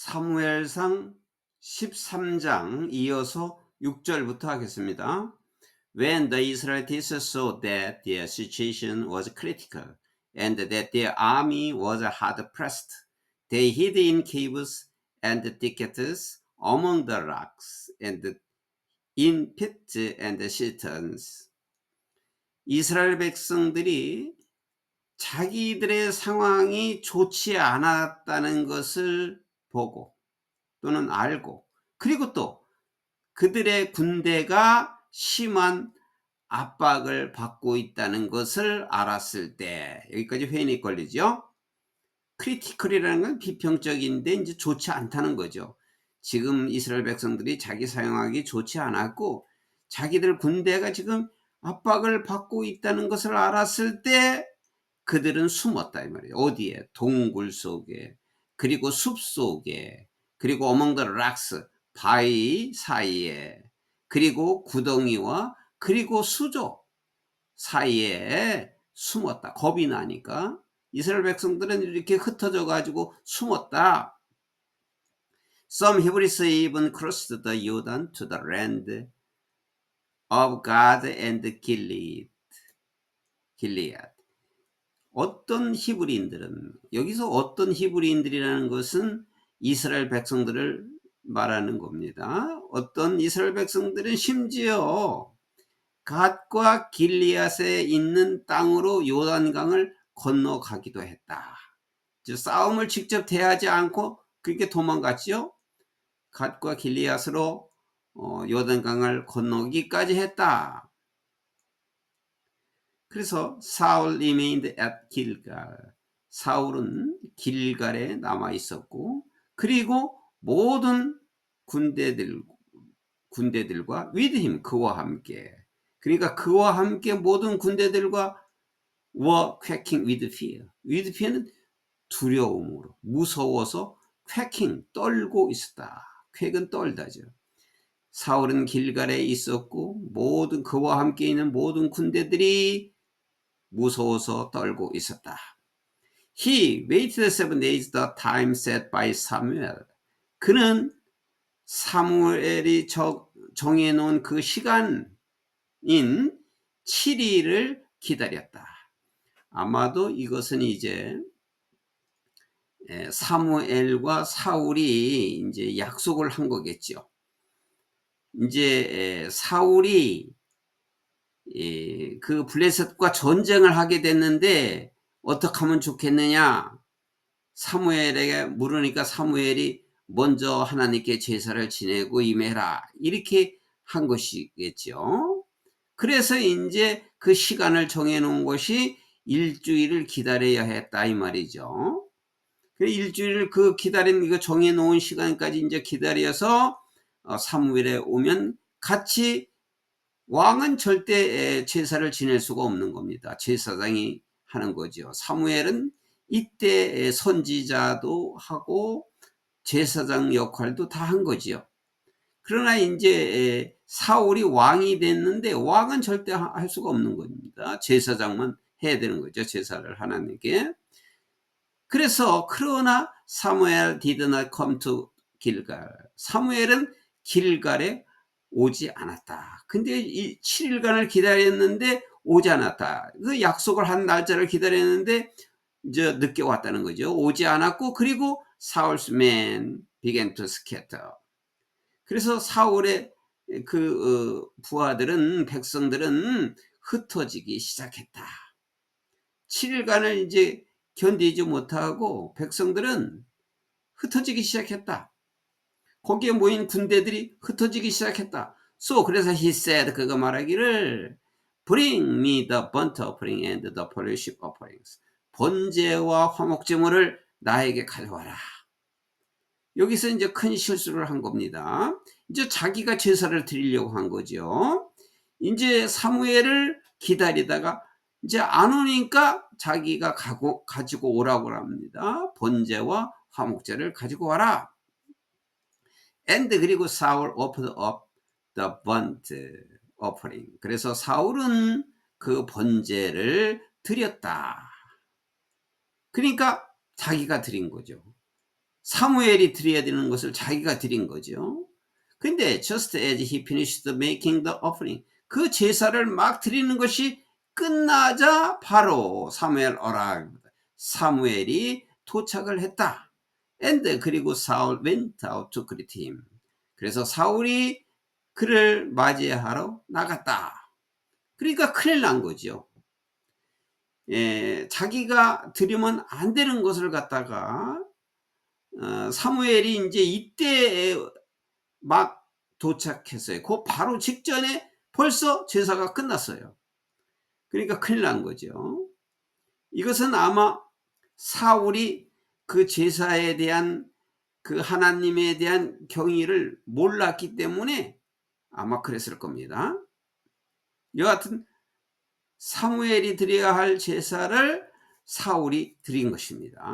사무엘상 13장 이어서 6절부터 하겠습니다. When the Israelites saw that their situation was critical and that their army was hard pressed, they hid in caves and thickets among the rocks and in pits and cisterns. 이스라엘 백성들이 자기들의 상황이 좋지 않았다는 것을 보고 또는 알고, 그리고 또 그들의 군대가 심한 압박을 받고 있다는 것을 알았을 때, 여기까지 회인이 걸리죠. 크리티컬이라는 건 비평적인데 이제 좋지 않다는 거죠. 지금 이스라엘 백성들이 자기 사용하기 좋지 않았고 자기들 군대가 지금 압박을 받고 있다는 것을 알았을 때 그들은 숨었다 이 말이에요. 어디에? 동굴 속에, 그리고 숲 속에, 그리고 among the rocks, 바위 사이에, 그리고 구덩이와 그리고 수조 사이에 숨었다. 겁이 나니까 이스라엘 백성들은 이렇게 흩어져 가지고 숨었다. Some Hebrews even crossed the Jordan to the land of God and Gilead. 어떤 히브리인들은, 여기서 어떤 히브리인들이라는 것은 이스라엘 백성들을 말하는 겁니다. 어떤 이스라엘 백성들은 심지어 갓과 길리앗에 있는 땅으로 요단강을 건너가기도 했다. 싸움을 직접 대하지 않고 그렇게 도망갔죠. 갓과 길리앗으로 요단강을 건너기까지 했다. 그래서 사울 remained at Gilgal. 사울은 길갈에 남아 있었고, 그리고 모든 군대들과 with him, 그와 함께, 그러니까 그와 함께 모든 군대들과 were quaking with fear. with fear는 두려움으로, 무서워서 quaking, 떨고 있었다. quake은 떨다죠. 사울은 길갈에 있었고 모든 그와 함께 있는 모든 군대들이 무서워서 떨고 있었다. He waited 7 days, the time set by Samuel. 그는 사무엘이 정해놓은 그 시간인 7일을 기다렸다. 아마도 이것은 이제 사무엘과 사울이 이제 약속을 한 거겠죠. 이제 사울이 그 블레셋과 전쟁을 하게 됐는데 어떻게 하면 좋겠느냐, 사무엘에게 물으니까 사무엘이 먼저 하나님께 제사를 지내고 임해라, 이렇게 한 것이겠죠. 그래서 이제 그 시간을 정해 놓은 것이 일주일을 기다려야 했다 이 말이죠. 일주일을 그 기다린 이거 정해 놓은 시간까지 이제 기다려서 사무엘에 오면 같이, 왕은 절대 제사를 지낼 수가 없는 겁니다. 제사장이 하는 거죠. 사무엘은 이때 선지자도 하고 제사장 역할도 다 한 거지요. 그러나 이제 사울이 왕이 됐는데 왕은 절대 할 수가 없는 겁니다. 제사장만 해야 되는 거죠. 제사를 하나님께. 그래서 그러나 사무엘 did not come to 길갈. 사무엘은 길갈에 오지 않았다. 근데 이 7일간을 기다렸는데 오지 않았다. 그 약속을 한 날짜를 기다렸는데 이제 늦게 왔다는 거죠. 오지 않았고, 그리고 Saul's men began to scatter. 그래서 사울의 그 부하들은, 백성들은 흩어지기 시작했다. 7일간을 이제 견디지 못하고 백성들은 흩어지기 시작했다. 거기에 모인 군대들이 흩어지기 시작했다. 그래서 he said, 그가 말하기를 bring me the burnt offering and the fellowship offerings. 번제와 화목제물을 나에게 가져와라. 여기서 이제 큰 실수를 한 겁니다. 이제 자기가 제사를 드리려고 한 거죠. 이제 사무엘을 기다리다가 이제 안 오니까 자기가 가지고 오라고 합니다. 번제와 화목제를 가지고 와라. And 그리고 사울 offered up the burnt offering. 그래서 사울은 그 번제를 드렸다. 그러니까 자기가 드린 거죠. 사무엘이 드려야 되는 것을 자기가 드린 거죠. 근데 just as he finished making the offering, 그 제사를 막 드리는 것이 끝나자 바로 사무엘 arrived, 사무엘이 도착을 했다. And 그리고 사울 went out to greet him, 그래서 사울이 그를 맞이하러 나갔다. 그러니까 큰일 난 거죠. 자기가 드리면 안 되는 것을 갖다가 사무엘이 이제 이때 막 도착했어요. 그 바로 직전에 벌써 제사가 끝났어요. 그러니까 큰일 난 거죠. 이것은 아마 사울이 그 제사에 대한 그 하나님에 대한 경의를 몰랐기 때문에 아마 그랬을 겁니다. 여하튼 사무엘이 드려야 할 제사를 사울이 드린 것입니다.